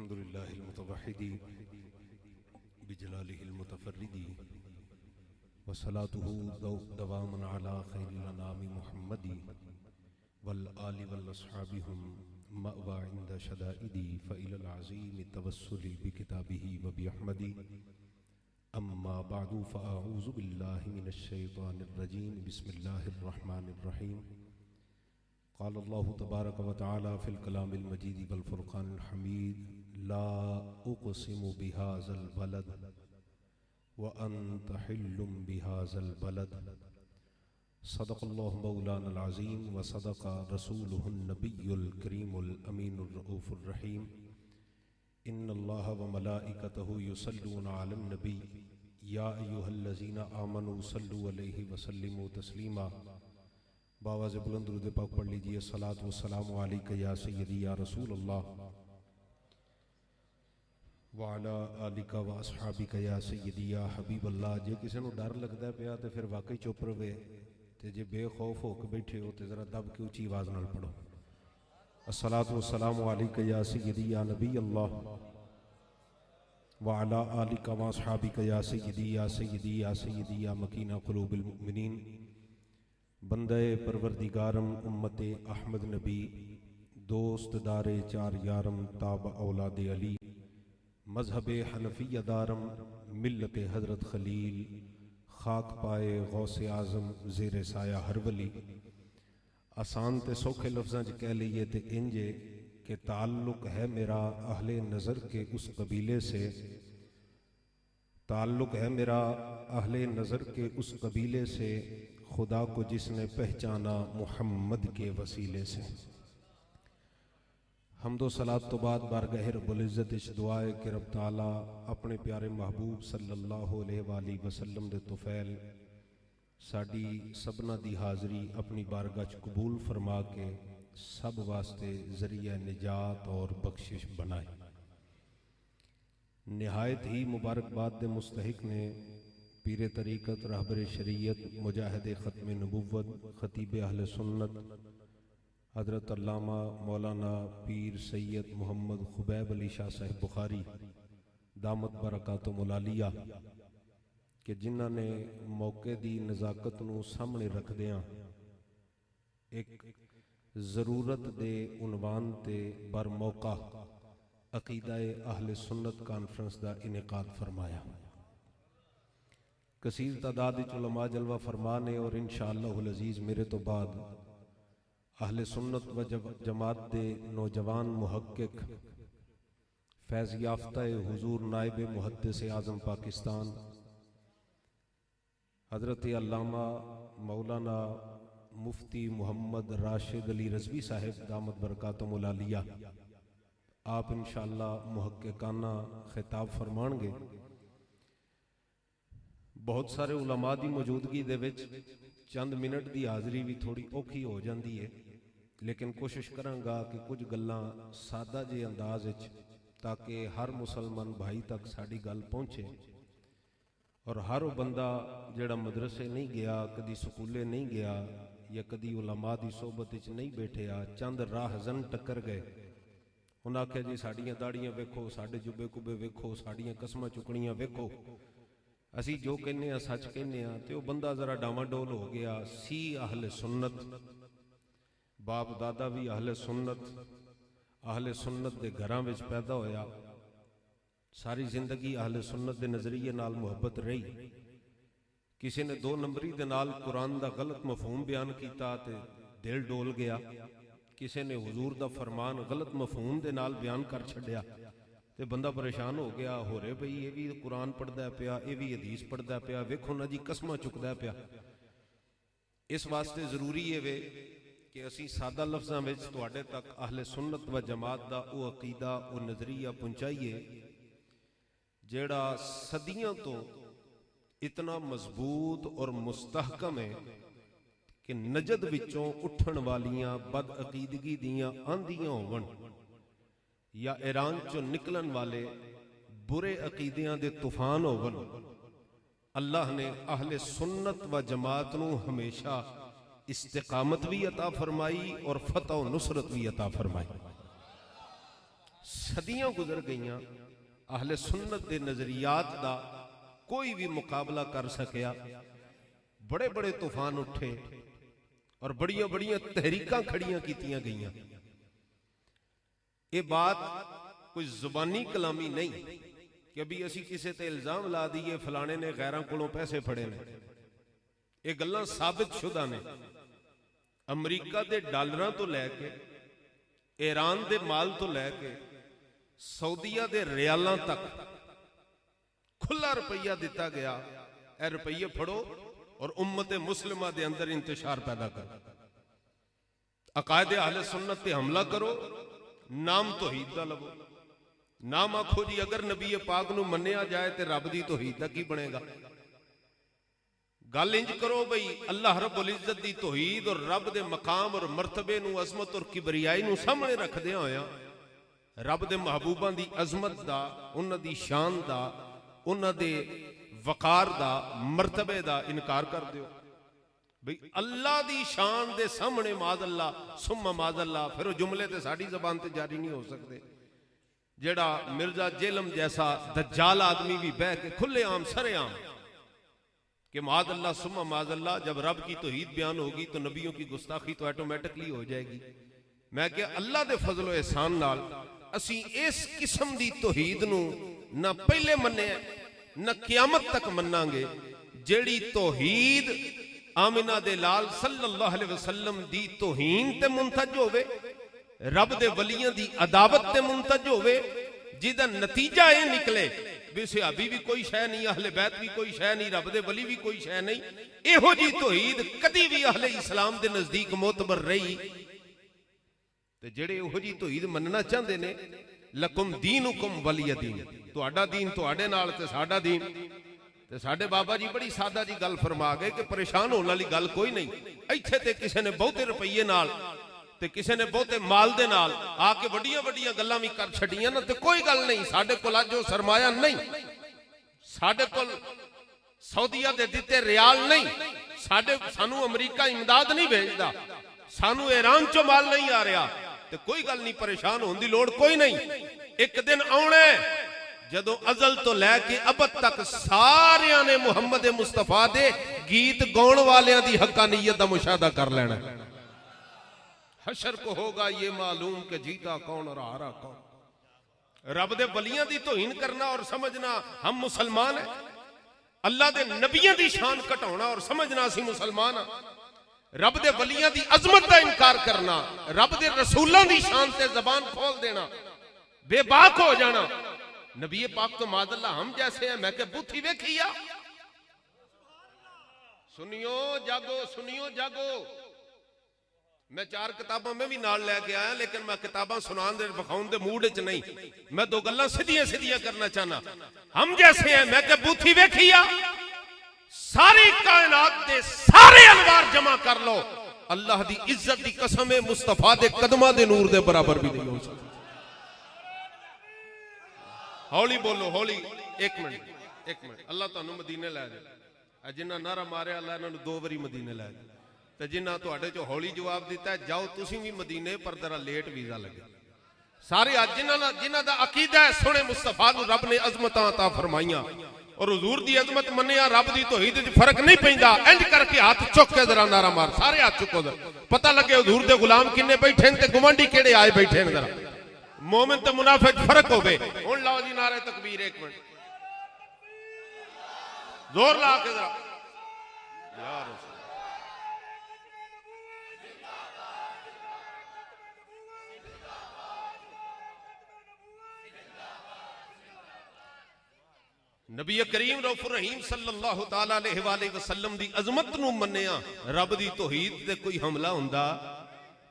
अल्हम्दुलिल्लाहिल मुतवहिदी बिजलालिहिल मुतफर्रिदी वस्सलातुहु दवामन अला खैरिल अनामि मुहम्मदी वल आलि वल अस्हाबिहुम मअवा इंदा शदाइदी फ़इलल अज़ीम तवस्सुली बिकिताबिही व बिअहमदी अम्मा बअदु फ़अऊज़ु बिल्लाहि मिनश शैतानिर रजीम बिस्मिल्लाहिर रहमानिर रहीम क़ाल अल्लाहु तबारक व तआला फ़िल कलामिल मजीद वल फ़ुरक़ानिल हमीद ला उक़सिमु बिहाज़ल बलद व अंत हिल्लुम बिहाज़ल बलद सदक़ल्लाहु मौलानल अज़ीम व सदक़ रसूलुहुन नबियुल करीमुल अमीनुर रऊफ़ुर रहीम इन्नल्लाह व मलाइकतहु युसल्लूना अलन नबी या अय्युहल्लज़ीना आमनू सल्लु अलैहि व सल्लिमू तस्लीमा। बावाज़ बुलंद दुरूद पाक पढ़ लीजिए। सलात व सलामु अलैका या सय्यदी या रसूल अल्लाह व अला आलिका व अस्हाबिका या सय्यदी या हबीब अल्लाह। जे किसी को डर लगता पिया तो फिर वाकई चुप रहे, तो जे बेखौफ होकर बैठे हो तो जरा दब के उची आवाज़ नाल पढ़ो अस्सलातु व सलामु अलैका या सय्यदी या नबी अल्लाह व अला आलिका व अस्हाबिका या सय्यदी या सय्यदी या सय्यदी या मकीना क़ुलूबिल मुमिनीन। बंदे परवरदिगारम उम्मते अहमद नबी दोस्त दारे चार यारम ताब औलाद अली मजहब हनफिया दारम मिल्लत हजरत खलील खाक पाए गौसे आज़म ज़ेरे साया हर वली। आसान ते सौखे लफ्ज़ां च कह लीए तो इंजे के ताल्लुक है मेरा अहले नज़र के उस कबीले से, ताल्लुक है मेरा अहले नज़र के उस कबीले से, खुदा को जिसने पहचाना मुहम्मद के वसीले से। हम्दो सलात तो बाद बारगाह रब्बुल इज़्ज़त इस दुआए कि रब ताला अपने प्यारे महबूब सल्लल्लाहु अलैहि वसल्लम दे तुफैल साडी सबना दी हाज़री अपनी बारगाह च कबूल फरमा के सब वास्ते ज़रिया निजात और बख्शिश बनाए। निहायत ही मुबारकबाद दे मुस्तहिक ने पीर तरीक़त रहबर शरीयत मुजाहिद ख़त्म नबुव्वत ख़तीब अहले सुन्नत हज़रत अल्लामा मौलाना पीर सैयद मोहम्मद खुबैब अली शाह साहिब बुखारी दामत बरकातुहुल आलिया कि जिन्हां ने मौके दी नज़ाकत नूं सामने रखदियां एक ज़रूरत दे उनवान ते बर मौका अकीदाए अहले सुन्नत कॉन्फ्रेंस दा इनेकाद फरमाया। कसीर तादाद उलमा जलवा फरमा ने और इंशाअल्लाहुल अज़ीज़ मेरे तो बाद अहले सुन्नत व जमात दे नौजवान मुहक्किक फैज़ याफ्ता हुजूर नायब मुहद्दिस आज़म पाकिस्तान हज़रत अल्लामा मौलाना मुफ्ती मोहम्मद राशिद अली रज़वी साहिब दामत बरकातुहुल आलिया आप इंशाअल्लाह मुहक्किकाना खिताब फरमाएंगे। बहुत सारे उलमा की मौजूदगी दे विच चंद मिनट की हाज़री भी थोड़ी औखी हो जाती है, लेकिन कोशिश करांगा कि कुछ गल्लां सादा जे अंदाज विच ताकि हर मुसलमान भाई तक साड़ी गल पहुँचे और हर बंदा जिहड़ा मदरसे नहीं गया, कदी स्कूले नहीं गया या कदी उलमा की सोहबत विच नहीं बैठिया, चंद राहज़न टक्कर गए, उन्हें आख्या जी साड़ियाँ दाड़ियाँ वेखो, साडे जुबे कुबे वेखो, साड़ियाँ कसमां चुकनियां वेखो, असी जो कहने सच कहने तो वह बंदा जरा डावाडोल हो गया। सी अहले सुन्नत, बाप दादा भी अहले सुन्नत के घरां विच पैदा होया, सारी जिंदगी अहले सुन्नत के नज़रिए नाल मुहब्बत रही। किसी ने दो नंबरी दे नाल कुरान का गलत मफहूम बयान किया तो दिल डोल गया, किसी ने हुजूर का फरमान गलत मफहूम के नाल बयान कर छड्या तो बंदा परेशान हो गया, हो रहे भाई ये भी कुरान पढ़ता पिया, ये भी हदीस पढ़ता पिया, वेखो ना जी कसमां चुकदा पिया। इस वास्ते जरूरी है वे कि असी सादा लफ्ज़ां विच तुहाडे तक अहले सुन्नत व जमात दा वो अकीदा वो नज़रिया पहुँचाइए जेड़ा सदियों तो इतना मजबूत और मुस्तहकम है कि नजद विचों उठन वालियां बद अकीदगी दियां आंधियां होवन या ईरान चो निकलन वाले बुरे अकीदियां दे तूफान होवन, अल्लाह ने अहले सुन्नत व जमात नूं हमेशा इस्तिकामत भी अता फरमाई और फतह व नुसरत भी अता फरमाई। सदियां गुजर गईयां, अहले सुन्नत दे नजरियात दा कोई भी मुकाबला कर सकिया। बड़े बड़े तूफान उठे और बड़िया बड़िया तहरीकां खड़ियां कीतियां गईयां। ये बात कोई जुबानी कलामी नहीं कि अभी असी किसी ते इल्जाम ला दीए फलाने ने गैरां कोलों पैसे फड़े ने। ये गल्लां साबित शुदा ने। अमरीका दे डॉलरां तो लैके, ईरान दे माल तो लैके, सऊदीया दे रियालां तक खुला रुपया दिता गया। ए रुपये फड़ो और उम्मत मुस्लिमा दे अंदर इंतशार पैदा करो, अकायदे अहले सुन्नत ते हमला करो, नाम तौहीद दा लवो। नाम आखो जी अगर नबी पाक नूं मन्निया जाए तो रब दी तौहीद दा की बनेगा। गल इंज करो बई अल्लाह रब्बुल इज्जत दी तौहीद और रब दे मकाम और मर्तबे नूं, अजमत और किबरियाई नूं सामने रखदे होया रब दे महबूबां दी अजमत दा, उन्हां दी शान दा, उन्हां दे वकार दा, मर्तबे दा इनकार कर दियो। भाई अल्लाह दी शान दे सामने माज अल्लाह सुम्मा माज अल्लाह, फिर वो जुमले ते साड़ी जबान ते जारी नहीं हो सकते। जेड़ा मिर्जा जेलम जैसा दज्जाल आदमी भी बह के खुले आम सरे आम कि माज अल्लाह सुम्मा माज अल्लाह, जब रब की तौहीद बयान होगी तो नबियों की गुस्ताखी तो ऑटोमेटिकली हो जाएगी। मैं क्या अल्लाह दे फजलो एहसान नाल असी इस किस्म दी तौहीद नूं ना पहले मन्ने न क़यामत तक मन्नांगे। जेड़ी तौहीद आमिना दे लाल सल्लल्लाहु अलैहि वसल्लम दी तौहीन ते मुंतज होवे, रब दे वलियां दी अदावत ते मुंतज होवे, जिदा नतीजा ये निकले भी सहाबी भी कोई शै नहीं, अहले बैत भी कोई शै नहीं, रब दे वली भी कोई शै नहीं। इहो जी तौहीद कदी भी अहले इस्लाम दे नजदीक मोतबर रही। ते जेड़े इहो जी तौहीद मनना चाहते ने, लकुम दीनुकुम वलिय दीन, तुहाडा दीन तुहाडे नाल ते साडा दीन। ते साडे बाबा जी बड़ी सादा जी गल फरमा गए कि परेशान होने वाली गल कोई नहीं। इत्थे ते किसी ने बहुते रुपये नाल ते किसी ने बहुते माल दे नाल आके वड्डियां वड्डियां गल्लां भी कर छड़ियां ना, ते कोई गल नहीं। साडे कोल अज वो सरमाया नहीं, साडे कोल सऊदीया दे दिते रियाल नहीं, सानू अमरीका इमदाद नहीं भेजदा, सानू ईरान चो माल नहीं आ रहा, ते कोई गल नहीं, परेशान होने की लोड़ कोई नहीं। एक दिन आउणा जदों अजल तो लैके अबद तक सारियां ने मुहम्मद मुस्तफा दे गीत गाउण वालियां दी हक्कानियत दा मुशाहदा कर लेना। हशर को होगा ये मालूम कि जीता कौन और हारा कौन। रब दे वलियां दी तौहीन करना और समझना हम मुसलमान हैं, अल्लाह दे नबियां दी शान घटाउणा और समझना असीं मुसलमान हां, रब दे वलियां दी अजमत दा इनकार करना, रब दे रसूलां दी शान ते जबान खोल देना, बेबाक हो जाना। नबी पाक तो मादल्ला हम जैसे हैं। मैं क्या बुथी वेखिया, सुनियो जागो, सुनियो जागो। मैं 4 किताबां में भी नाल लैके आया, लेकिन मैं किताबां सुनान दे विखाउण दे मूड च नहीं। मैं 2 गल्लां सीधियां सीधियां करना चाहना। हम जैसे हैं, मैं क्या बुथी वेखिया, सारी कायनात दे सारे अनवार जमा कर लो, अल्लाह दी इज्जत दी कसम है मुस्तफा दे कदमां दे नूर दे बराबर भी नहीं हो सकती। हौली बोलो, हौली। एक मिनट अल्लाह तुहानू मदीने लै जाए। जिन्ना नारा मारिया अल्लाह इन्हां नू 2 बारी मदीने लै जाए, ते जिन्ना तुहाडे चो हौली जवाब दिता है जाओ तुसीं भी मदीने, पर जरा लेट वीजा लगे। सारे अज जिन्हां दा अकीदा है सोने मुस्तफा नू रब ने अजमतां अता फरमाइयां और हुजूर दी अजमत मन्निया, रब दी तौहीद च फर्क नहीं पैंदा। इंज करके हाथ चुक के जरा नारा मार, सारे हाथ चुको जरा, पता लगे हुजूर दे गुलाम किन्ने बैठे ते गुआंढी किहड़े आए बैठे ने। जरा मोमिन ते मुनाफिक फर्क होवे। हुण लाओ जी नारे तकबीर। एक मिनट जोर ला के जरा यार। नबी करीम रऊफुर रहीम सल्लल्लाहु ताला अलैहि वसल्लम दी अजमत नू मन्निया, रब दी तौहीद ते कोई हमला हुंदा,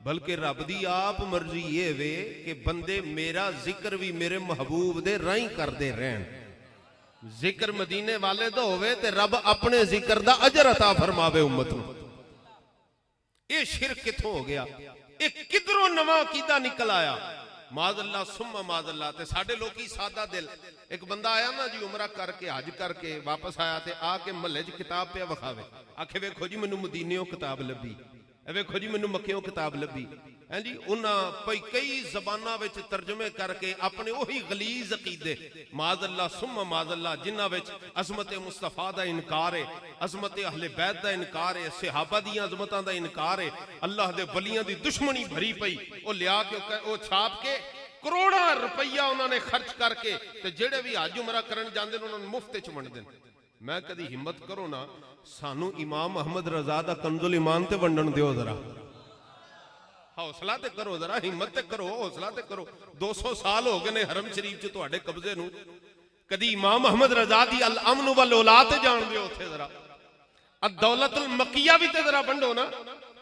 बल्कि रब दी आप मर्जी ये वे कि बंदे मेरा जिक्र भी मेरे महबूब दे राही करते रहन। जिक्र मदीने वाले तो होवे ते रब अपने जिक्र दा अजर अता फरमावे उम्मत नू। ये शिरक किथों हो गया, एक किधरों नवा अकीदा निकल आया। माज़अल्लाह सुम्मा माज़अल्लाह। ते साडे लोकी सादा दिल। एक बंदा आया ना जी उमरा करके हज करके वापस आया ते आके महल्ले च किताब पे विखावे, आखे वेखो जी मैनू मदीनेओ किताब लभी, वेखो जी मैनू मक्केओ किताब लभी। है जी। उन्हें कई ज़बानां विच तर्जमे करके अपने उही गलीज अकीदे माज़अल्लाह सुम्मा माज़अल्लाह जिन्हां विच अज़मत मुस्तफा दा इनकार है, अज़मत अहले बैत दा इनकार है, सहाबा दियां अज़मतां दा इनकार है, अल्लाह दे वलियां दी दुश्मनी भरी पई, वो लिया के वो छाप के करोड़ां रुपया उन्होंने खर्च करके ते जेड़े भी हज उमरा करन जांदे ने उन्होंने मुफ्त च वंड देन। मैं कदी हिम्मत करो ना सानू इमाम अहमद रज़ा दा कंजुल ईमान ते वंडन दिओ, जरा हौसला ते करो, जरा हिम्मत ते करो, हौसला ते करो। 200 साल हो गए ने हरम शरीफ च तुहाडे कब्जे नू, कदी इमाम अहमद रज़ा दी अल अमन वल औलाद ते जान दिओ, उत्थे जरा अद दौलतुल मकिया भी ते जरा वंडो ना,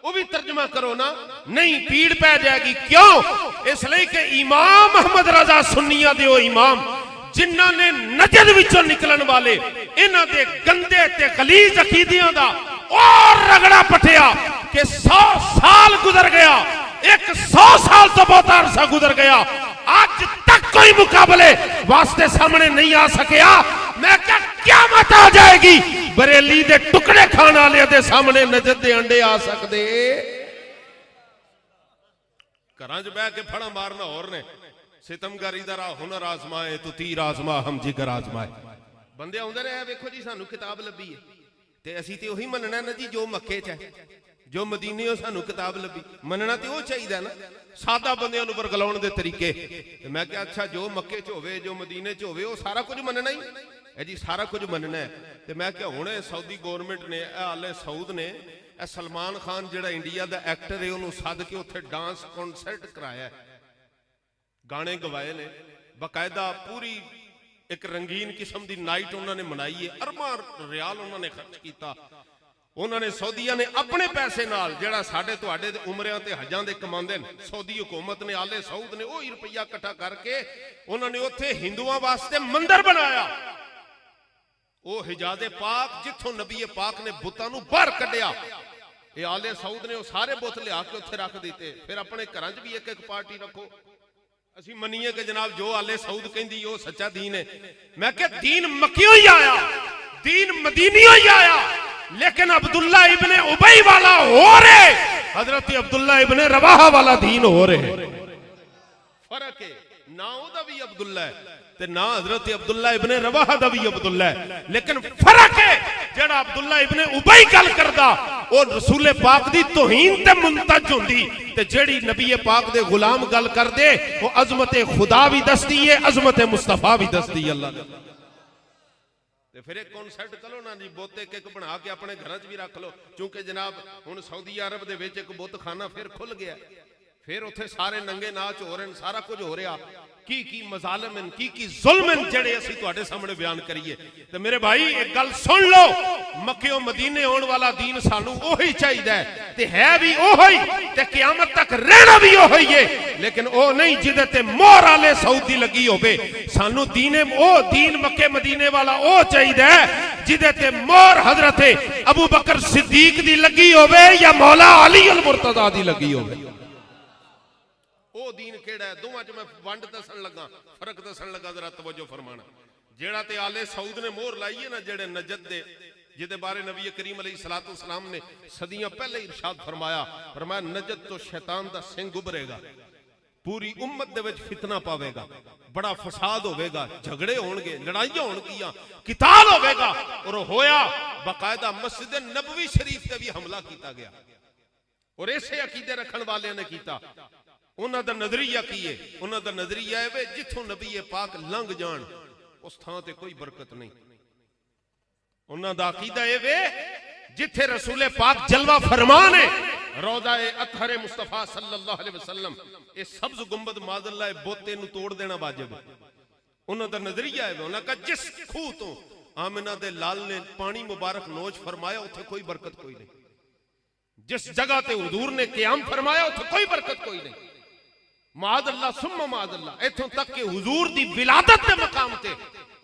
वो भी तर्जमा करो ना। नहीं पीड़ पै जाएगी, क्यों? इसलिए कि इमाम अहमद रज़ा सुन्निया दे इमाम जिन्हां ने नजद विचों निकलन वाले इन्हां दे गंदे ते खलीज अकीदियां दा और रगड़ा पटिया कि 100 साल गुजर गया, 100 साल तो बहुत अरसा गुजर गया, आज तक कोई मुकाबले वास्ते सामने नहीं आ सकिया। मैं क्या क़यामत आ जाएगी बरेली दे टुकड़े खाने वाले दे सामने नजद दे अंडे आ सकते। घरां च बह के फड़ा मारना और ने सितमगरी दा हुनर आजमाए तू तीर आजमा हम जिगर आजमाए। बंदे आउंदे ने वेखो जी सानू किताब लभी है ते असीं ते ओही मनना ना जी जो मक्के च है, जो मदीने सानू किताब लभी, मनना तो वह चाहिए ना, सादा बंदियां नूं बरगलाउण दे तरीके। मैं क्या अच्छा जो मक्के च होवे जो मदीने च होवे वो सारा कुछ मनना ही है जी, सारा कुछ मनना है। तो मैं क्या हुणे सऊदी गौरमेंट ने आले सऊद ने सलमान खान जिहड़ा इंडिया दा एक्टर है उन्होंने सद के उत्थे डांस कॉन्सर्ट कराया, गाने गवाए ने, बाकायदा पूरी एक रंगीन किस्म की नाइट उन्होंने मनाई है, अरबां रियाल उन्होंने खर्च किया। उन्होंने सऊदिया ने अपने पैसे नाल जिहड़ा साडे तुहाडे दे उमरियां ते हजां दे कमांदे ने, सऊदी हुकूमत ने आले सऊद ने वही रुपया इकट्ठा करके उन्होंने उत्थे हिंदुआं वास्ते मंदिर बनाया। वो हिजाज़े पाक जिथों नबी पाक ने बुतां नूं बाहर कढिया, ये आले सऊद ने वो सारे बुत लिया के उत्थे रख दिते। फिर अपने घरां च भी एक एक पार्टी रखो, असी मनीए कि जनाब जो आले सऊद कहंदी वो सच्चा दीन है। मैं क्या दीन मक्कियों ही आया, दीन मदीनियों ही आया, लेकिन अब्दुल्ला इब्ने उबई वाला हो रहे, हजरत अब्दुल्ला इब्ने रवाहा वाला दीन हो रहे। फर्क है ना, ओदा भी अब्दुल्ला है ते ना हजरत अब्दुल्ला इब्ने रवाहा दा भी अब्दुल्ला है, लेकिन फर्क है जेड़ा अब्दुल्ला इब्ने उबई गल करदा और रसूल पाक दी तौहीन ते मुंतज हुंदी, ते जेड़ी नबी पाक दे गुलाम गल करदे वो अजमत खुदा भी दसदी है, अजमत मुस्तफा भी दसदी है। अल्लाह ते फिर एक कॉन्सर्ट करो ना जी, बुत एक एक बना के अपने घर च भी रख लो, क्योंकि जनाब हुण सऊदी अरब दे विच एक बुत खाना फिर खुल गया, फिर उत्थे सारे नंगे नाच हो रहे हैं, सारा कुछ हो रहा। की मजालम की जुल्म जेड़े असीं तुहाडे सामने बयान करिए। ते मेरे भाई एक गल सुन लो, मक्के मदीने होने वाला दीन सानू ओही चाहिए ते है भी ओही ते क़यामत तक रहना भी ओही है, लेकिन ओ नहीं जिदे ते मोहर आले सऊदी लगी होवे। सानू दीने ओ दीन मक्के मदीने वाला ओ चाहिए जिदे ते मोहर हजरत अबू बकर सिद्दीक दी लगी होवे या मौला अली अल मुर्तजा दी लगी होवे। वो दीन केड़ा है? दोवां च मैं वंड दसन लगा, फर्क दसन लगा, जरा तवज्जो फरमाना। जेड़ा ते आले सऊद ने मोहर लाई है ना, जेड़े नजद दे जिदे बारे नबी करीम अलैहिस्सलातु वस्सलाम ने सदियां पहले इरशाद फरमाया, फरमाया नजद तो शैतान दा सिंह उभरेगा, पूरी उम्मत दे विच फितना पावेगा, बड़ा फसाद होवेगा, झगड़े होणगे, लड़ाइयां होणगियां, किताल होवेगा। और होया बाकायदा मस्जिद नबवी शरीफ ते भी हमला किया गया, और इसे अकीदे रखण वाले ने किया। उन्हां दा नजरिया की है? उन्हां दा नजरिया है जिथों नबी पाक लंघ जान उस थां ते कोई बरकत नहीं। उन्हां दा अकीदा है वे जिथे रसूल पाक जलवा फरमान है, रौदा अतहर मुस्तफा सल्लल्लाहु अलैहि वसल्लम, ये सब्ज गुंबद माज़अल्लाह बोते नूं तोड़ देना वाजिब है। उन्हां दा नजरिया है, उन्हां का जिस खूह तो आमिना दे लाल ने पानी मुबारक नोच फरमाया उथे कोई बरकत कोई नहीं, जिस जगह ते हुजूर ने क़याम फरमाया उथे कोई बरकत कोई नहीं। मादअल्लाह सुम्मा मादअल्लाह, इथों तक के हुजूर दी विलादत के मकाम ते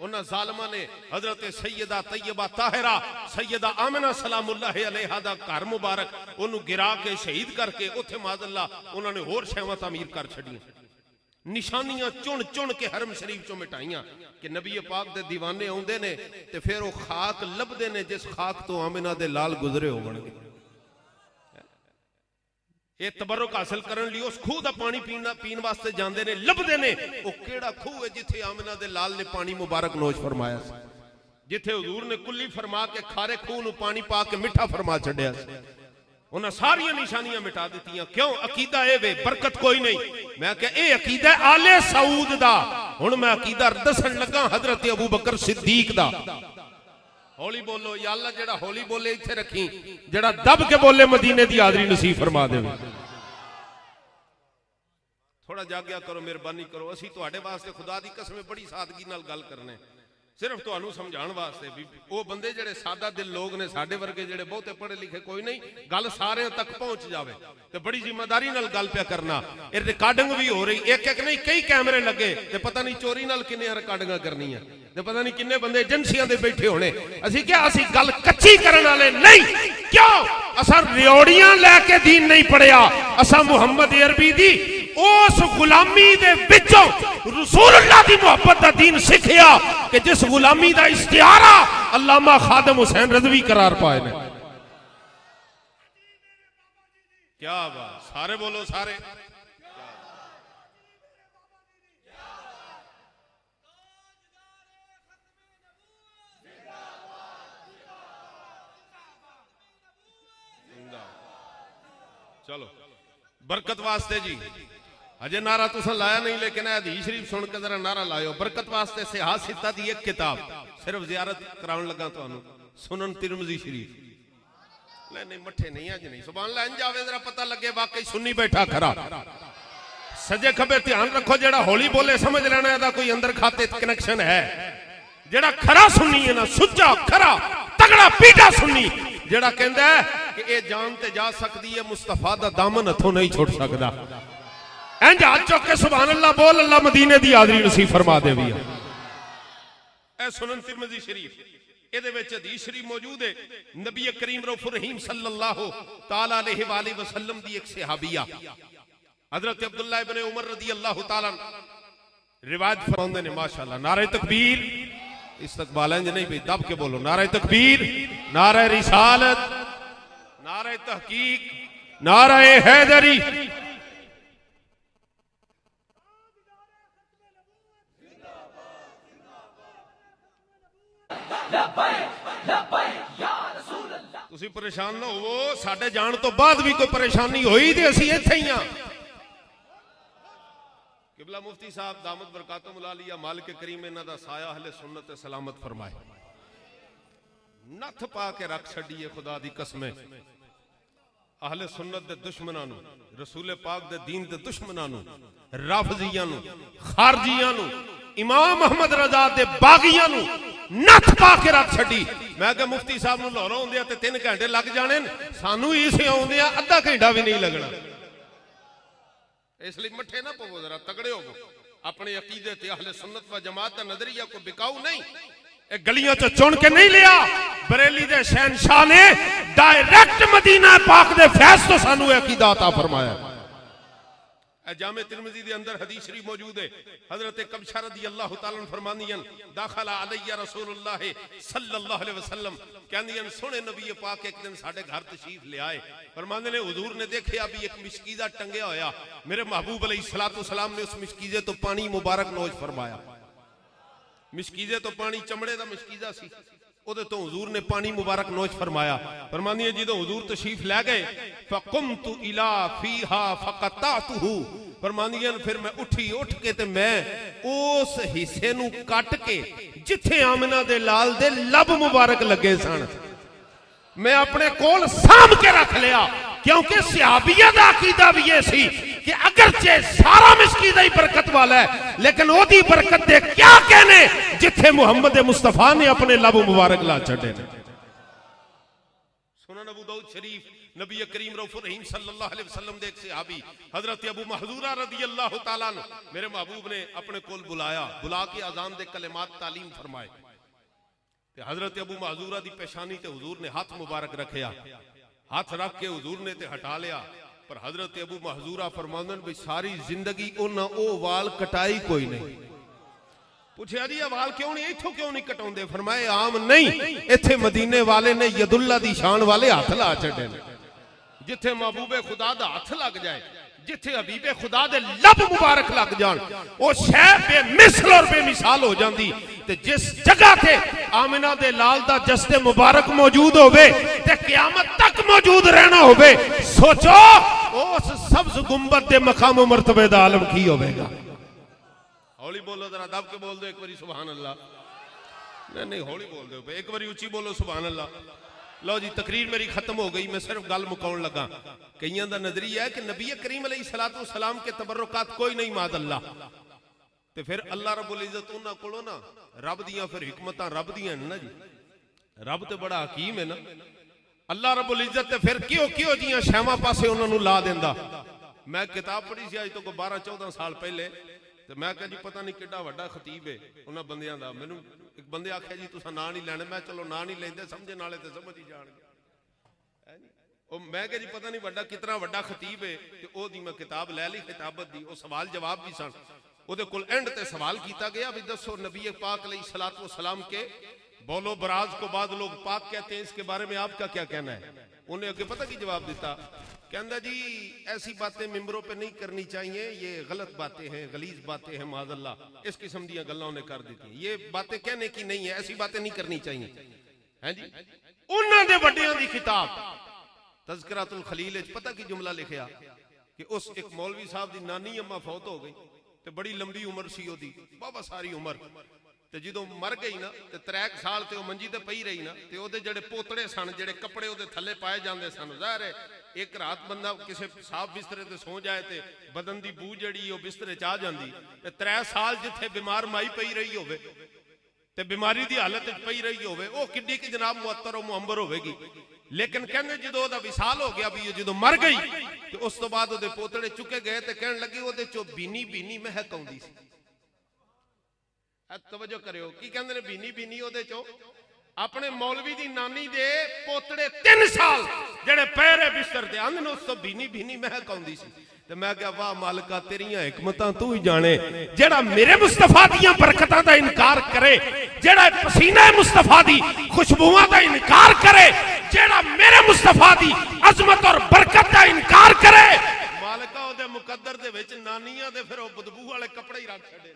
उन्हां जालिमां ने हजरत सैयदा तैयबा ताहिरा सैयदा आमिना सलामुल्लाह अलैहा दा घर मुबारक उन्होंने गिरा के शहीद करके उथे मादअल्लाह उन्होंने होर शैवां तामीर कर छड़ियां, निशानियां चुन चुन के हरम शरीफ चों मिटाइयां कि नबी पाक दे दीवाने आउंदे ने ते फिर वो खाक लभदे ने जिस खाक तो आमिना दे लाल गुजरे होवणगे। ये तबरुक हासिल करने लिए उस खूह का पानी पीने वास्ते जाते हैं, लभदे ने वो केड़ा खूह है जिथे आमिना दे लाल ने पानी मुबारक नोश फरमाया, जिथे हुजूर ने कुल्ली फरमा के खारे खूह नूं पानी पा के मिठा फरमा छड्या। उन्हें सारिया निशानियां मिटा दी। क्यों? अकीदा ए वे, बरकत कोई नहीं। मैं क्या ये अकीदा आले सऊद दा। हुण मैं अकीदा दसन लगा हजरत अबू बकर सिद्दीक दा। हौली बोलो या अल्लाह, जेड़ा हौली बोले इत्थे रखी, जेड़ा दब के बोले मदीने दी हाज़री नसीब फरमा दे। थोड़ा जाग्या करो, मेहरबानी करो। असी तुहाडे वास्ते खुदा दी कसम बड़ी सादगी नाल गल करने, सिर्फ तुहानू समझाने वास्ते भी वो बंदे जेड़े सादा दिल लोग ने, साडे वर्गे जेड़े बहुते पढ़े लिखे कोई नहीं, गल सारे तक पहुंच जावे ते बड़ी जिम्मेदारी नाल गल पे करना। ये रिकॉर्डिंग भी हो रही, एक एक नहीं कई कैमरे लगे ते पता नहीं चोरी नाल किन्ने रिकॉर्डिंगां करनी है ते पता नहीं किन्ने बंदे एजेंसियां दे बैठे होने। असी क्या असी गल कच्ची करने वाले नहीं। क्यों? असा रियोड़ियां लैके दीन नहीं पढ़िया, असा मुहम्मद अरबी दी उस गुलामी दे विचों रसूलुल्लाह दी मोहब्बत दा दीन सीखिया कि जिस गुलामी दा इस्तिहारा अल्लामा खादिम हुसैन रज़वी करार पाए ने। क्या बात, सारे बोलो सारे। चलो बरकत वास्ते जी, अजय नारा तुसा लाया नहीं, लेकिन हदीस शरीफ सुन के जरा नारा लायो। बरकत वास्ते सिहा सित्ता दी एक किताब सिर्फ जियारत कराउन लगा तुहानू, सुनन तिरमिज़ी शरीफ। नहीं मठे नहीं अज नहीं, सुभान अल्लाह, इंज आवे जरा पता लगे वाकई सुन्नी बैठा खरा। सजे खबे ध्यान रखो, जेड़ा हौली बोले समझ लेना ਇਹਦਾ कोई अंदर खाते कनेक्शन है। जेड़ा खरा सुन्नी है ना, सुच्चा खरा तगड़ा पीटा सुन्नी, जेड़ा कहंदा है कि ये जान ते जा सकती है, मुस्तफा दा दामन हथों नहीं छुट सकदा। इंज हाथ चुक के सुभान अल्लाह बोल, अल्लाह मदीने दी हाज़री नसीब फरमा दे। भी ए सुनन तिरमिज़ी शरीफ, ਇਹਦੇ ਵਿੱਚ हदीस शरीफ मौजूद है। नबी करीम रऊफ़ुर रहीम सल्लल्लाहु ताला अलैहि वसल्लम दी एक सहाबिया हजरत अब्दुल्लाह इब्न उमर रज़ी अल्लाह ताला रिवायत फरमाते हैं, माशाअल्लाह। नारे तकबीर, इस्तकबाल इंज नहीं भी दब के बोलो, नारे तकबीर, नारे रिसालत, नारे तहकीक, नारे हैदरी। तुसी परेशान ना हो, साडे जान तो बाद भी कोई परेशानी होई ते असी इत्थे ही हां। किबला मुफ्ती साहब दामद बरकातुहुम अलिया मालिक करीम इन्हां दा साया अहले सुन्नत सलामत फरमाए। नथ पा के रख छड़िए खुदा दी कसम, अहले सुन्नत दे दुश्मनां नूं, रसूल पाक दे दीन दे दुश्मनां नूं, राफजियां नूं, खारजियां नूं, इमाम अहमद रजा दे बागियां नूं नथ पा के रख छड़ी। मैं क्या मुफ्ती साहब नूं लाहौरों आउंदे ते 3 घंटे लग जाने, सानू इसे आउंदे आधा घंटा भी नहीं लगना। इसलिए मठे ना पवो, जरा तगड़े हो अपने अकीदे ते अहले सुन्नत व जमात दा नजरिया को बिकाऊ नहीं। एक गलियां च चुन के नहीं लिया, बरेली दे शहनशाह ने डायरेक्ट मदीना पाक दे फैज तो सानू अकीदा अता फरमाया। जामे तिरमिज़ी दे अंदर हदीस शरीफ मौजूद है। हजरत कबशा रज़ी अल्लाह ताला अन्हु फरमांदियन, दाखला अलैया रसूलुल्लाह सल्लल्लाहु अलैहि वसल्लम, कहंदियन सोने नबी पाक एक दिन साडे घर तशरीफ ले आए। फरमांदे ने हुजूर ने देखिया भी एक मिशकीज़ा टंगया होया, मेरे महबूब अलैहिस्सलातु वस्सलाम ने उस मिशकीज़े तो पानी मुबारक नोश फरमाया। मिशकीज़े तो पानी चमड़े दा मिशकीज़ा सी, उहदे तो हुजूर ने पानी मुबारक नोश फरमाया। फरमांदी है जो हुजूर तशरीफ लै गए, फकुमतु इला फीहा फकतातुहु, फरमांदी है फिर मैं उठ के ते मैं उस हिस्से नू कट के जिथे आमिना दे लाल दे लब मुबारक लगे सन, मैं अपने कोल साम के रख लिया। क्योंकि सहाबिया दा अकीदा भी ये सी कि अगरचे सारा मिशकीज़ा ही बरकत वाला है, लेकिन ओदी बरकत दे क्या कहने जिथे मुहम्मद मुस्तफा ने अपने लब मुबारक ला छड़े। सुनन अबू दाऊद शरीफ, नबी करीम रऊफ़ुर रहीम सल्लल्लाहु अलैहि वसल्लम दे एक सहाबी हजरत अबू महजूरा रज़ियल्लाहु ताला अन्हु मेरे महबूब ने अपने कोल बुलाया, बुला के अज़ान दे कलिमात तालीम फरमाए। हजरत अबू महजूरा दी पेशानी ते हुजूर ने हाथ मुबारक रखिया, हाथ रख के हुजूर ने ते हटा लिया। पर हजरत अबू महजूरा फरमांदन भी सारी जिंदगी उन्हां ओ वाल कटाई कोई नहीं। पूछया जी वाल क्यों नहीं, इथों क्यों नहीं कटाउंदे? फरमाए आम नहीं, इत्थे मदीने वाले ने यदुल्ला दी शान वाले हाथ ला छड्डे ने। जिथे महबूबे खुदा दा हथ लग जाए, जिथे हबीबे खुदा दे लब मुबारक लग जान, वो शै बेमिसल और बेमिसाल हो जाती। ते जिस जगह ते आमिना दे लाल दा जस्ते मुबारक मौजूद होवे ते क़यामत तक मौजूद रहना होवे, सोचो उस सब्ज गुंबद दे मकाम मर्तबे दा आलम की होवेगा। हौली बोलो जरा, दब के बोल दो एक बारी सुभान अल्लाह। नहीं नहीं हौली बोल दो, एक बारी उच्ची बोलो सुभान अल्लाह। लो जी, तकरीर मेरी खत्म हो गई, मैं सिर्फ गल मुकाउण लगा। कईयां दा नजरिया है कि नबी करीम अलैहिस्सलातु वस्सलाम के तबर्रुकात कोई नहीं माद अल्लाह, ते फिर अल्लाह रब्बुल इज्जत उन्हां कोलों ना रब दियां फिर हिकमतां रब दियां ना जी, रब ते बड़ा हकीम है ना। अल्लाह रब्बुल इज्जत ते फिर क्यों क्यों जियां शैवां पासे उन्हां नूं ला देंदा। मैं किताब पढ़ी सी अज तो 12-14 साल पहले, ते मैं कहा जी पता नहीं किड्डा वड्डा खतीब है उन्हां बंदियां दा। मैनूं एक बंदे आख्या जी तुसां नां नहीं लैणे, मैं चलो नां नहीं लैंदे, समझण वाले ते समझ ही जाणगे। मैं कहा जी पता नहीं वड्डा कितना वड्डा खतीब है, ते ओदी मैं किताब लै ली खिताबत दी, वो सवाल जवाब भी सन। ओदे कोल एंड ते सवाल किया गया भी दसो नबी पाक अलैहिस्सलातु वस्सलाम के बोलो बराज को बाद लोग पाक कहते हैं, इसके बारे में आपका क्या कहना है। उन्हें अगे पता की जवाब दिता, कहता जी ऐसी बातें मिंबरों पे नहीं करनी चाहिए, ये गलत बातें हैं, गलीज बातें हैं, माज़अल्लाह इस किस्म दी गल्लां उन्हें कर दी, ये बातें कहने की नहीं है, ऐसी बातें नहीं करनी चाहिए। हैं जी, उन्हां दे वड्डियां दी किताब तज़किरातुल खलील पता की जुमला लिखिया कि उस एक मौलवी साहब दी नानी अम्मा फौत हो गई, ते बड़ी लंबी उम्र सी ओदी, बाबा सारी उम्र, ते जदों मर गई ना ते 3 साल ते मंजी ते पई रही ना, ते ओदे जेड़े पोतड़े सन, जेड़े कपड़े ओदे थल्ले पाए जांदे सन, ज़ाहिर है एक रात बंदा किसी साफ बिस्तरे ते सो जाए ते बदन दी बू जड़ी ओ बिस्तरे च आ जांदी, ते 3 साल जिथे बीमार माई पई रही होवे ते बीमारी दी हालत च पई रही होवे, ओ किड्डी की जनाब मुअत्तर और मुअंबर होवेगी। लेकिन कहने जो ओदा विसाल हो गया भी जो मर गई, तो उस तो बाद ओदे पोतड़े चुके गए, ते कहने लगे ओदे चो बीनी बीनी महक आउंदी सी। तवज्जो करियो की कहंदे ने बीनी बीनी ओदे चो अपने मौलवी दी नानी दे पोतड़े 3 साल जेड़े पैरे बिस्तर ते आंदे ने, उस तो बीनी बीनी महक आउंदी सी। ते मैं कहा वाह मालिका तेरियां हिकमतां तू ही जाने, जेड़ा मेरे मुस्तफा दियां बरकतां दा इनकार करे, जेड़ा पसीना मुस्तफा दी खुशबुआं दा इनकार करे, जेड़ा मेरे मुस्तफा दी अजमत और बरकत दा इनकार करे, मालिका ओदे मुकद्दर दे विच नानियां दे फिर ओ बदबू वाले कपड़े ही रख छड़े।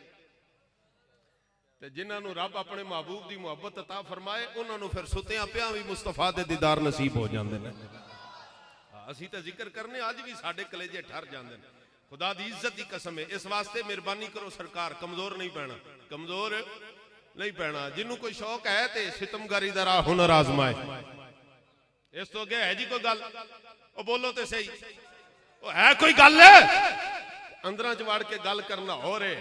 ते जिन्हां नूं रब अपने महबूब दी मुहब्बत अता फरमाए, उन्हां नूं फिर सुतियां पियां भी मुस्तफा दे दीदार नसीब हो जांदे ने। असी तो जिक्र करने अज भी साडे कलेजे ठर जांदे ने। खुदा दी इज्जत दी कसम है, इस वास्ते मेहरबानी करो सरकार, कमजोर नहीं पैना, कमजोर नहीं पैना। जिन्हों कोई शौक है ते सितमगारी दा राह हुनर आजमाए। इस तो अगे है जी कोई गल? ओ बोलो ते सही, ओ है कोई गल? अंदरां च वड़ के गल करना हो रे,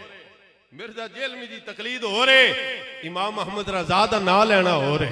मिर्जा जेलमी दी तकलीद हो रे, इमाम अहमद रजा दा ना लेना हो रे।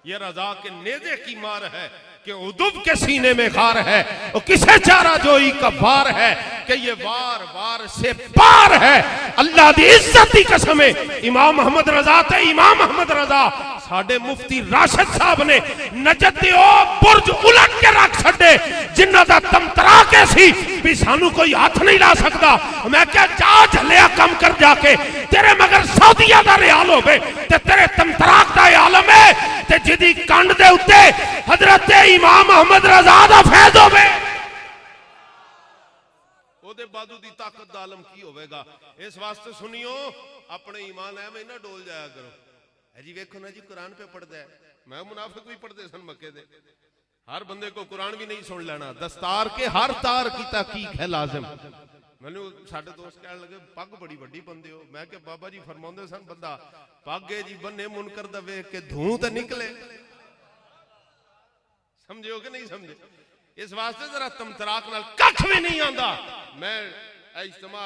ये रजा के नेज़े की मार है कि उदुब के सीने में खार है, और किसे चारा जोई का वार है कि ये वार वार से पार है। अल्लाह दी इज्जत दी कसम है, इमाम अहमद रजा ते इमाम अहमद रजा साडे मुफ्ती राशिद साहब ने नजद दे ओ बुर्ज उलट के रख छड्डे, जिन्हां दा तमतरा के सी भी सानू कोई हाथ नहीं ला सकता। मैं क्या जा झलिया कम कर जाके, तेरे मगर सऊदिया दा रियाल होवे ते तेरे तमतराक दा आलम है, ते जिदी कंड दे उत्ते हजरत इमाम अहमद रजा दा फैज होवे, ओदे बादू दी ताकत दा आलम की होवेगा। इस वास्ते सुनियो, अपने ईमान एवें ना डोल जाया करो। है जी वेखो ना जी कुरान पे पढ़दा है, मैं मुनाफिक भी पढ़दे सन मक्के दे। हर बंदे को कुरान भी नहीं सुन लेना, दस्तार के हर तार की तहकीक है लाजिम। मैनू साडे दोस्त कहने लगे पग बड़ी वड्डी बंदे हो। मैं क्या बाबा जी फरमाउंदे सन बंदा पग जी बन्ने मुनकर दा वेख के धूं ते निकले। समझो कि नहीं समझे? इस वास्ते जरा तमतराक नाल कख भी नहीं आंदा। मैं इज्तिमा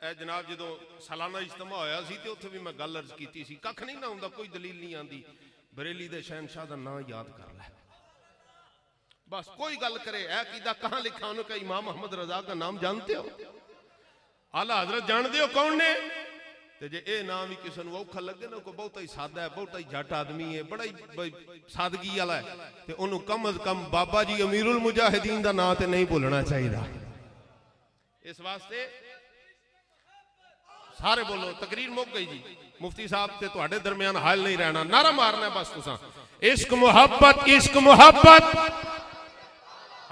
जनाब जो सालाना इज्तिमा होया सी ते उत्थे भी मैं गल अर्ज कीती सी, कख नहीं ना हुंदा, कोई दलील नहीं आंदी। बरेली दे शहनशाह दा नाम याद कर ले बस, कोई गल करे है कीदा कहां लिखा उन्होंने, इमाम अहमद रजा का नाम जानते हो? आला हजरत जानते हो कौन ने? ते जे ए नाम ही किसी को औखा लगे ना, कोई बहुत ही सादा है, बहुत ही जट आदमी है, बड़ा ही सादगी वाला है, ते उन्होंने कम अज कम बाबा जी अमीरुल मुजाहिदीन का नाम तो नहीं भूलना चाहिए। इस वास्ते सारे बोलो, तकरीर मुक गई जी। मुफ्ती साहब ते तुहाडे दरमियान हाल नहीं रहना, नारा मारना बस तुसां, इश्क मुहब्बत, इश्क मुहब्बत।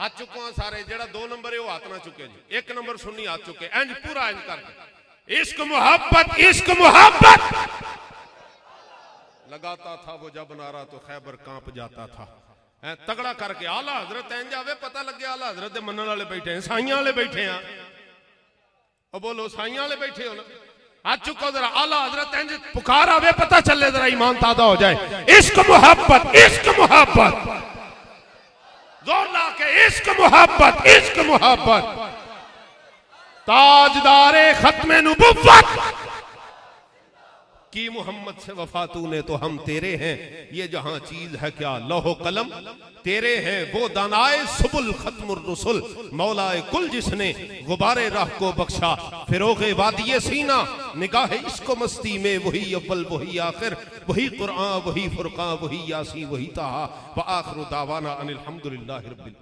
हाथ चुको सारे, जेड़ा 2 नंबर है वो हाथ ना चुके जी, 1 नंबर सुन्नी हाथ चुके, इंज पूरा इंज कर इश्क मोहब्बत इश्क मोहब्बत। लगाता था वो जब नारा तो खैबर कांप जाता था। तगड़ा करके आला हजरत इंज आवे पता लगे आला हजरत दे मनन वाले बैठे हैं, साइयां वाले बैठे हैं। और बोलो साइयां वाले बैठे हो ना, हाथ चुको जरा, आला हजरत इंज पुकार आवे पता चले जरा ईमान ताजा हो जाए। इश्क मोहब्बत इश्क मोहब्बत, जोर ला के इश्क मोहब्बत इश्क मोहब्बत। ताजदारे खत्मे नुबुव्वत की मोहम्मद से वफा तूने तो हम तेरे हैं, ये जहां चीज है क्या लौह कलम तेरे हैं। वो दानाए सुबुल खत्मुर रुसुल मौलाए कुल जिसने गुबारे राह को बख्शा, फिरोगे वादिये सीना निगाह इश्क मस्ती में वही अव्वल वही आखिर, वही कुरान वही फुरकान वही यासीन वही ताहा। व आखिरु दावाना अनिल हम्दुलिल्लाहि रब्बिल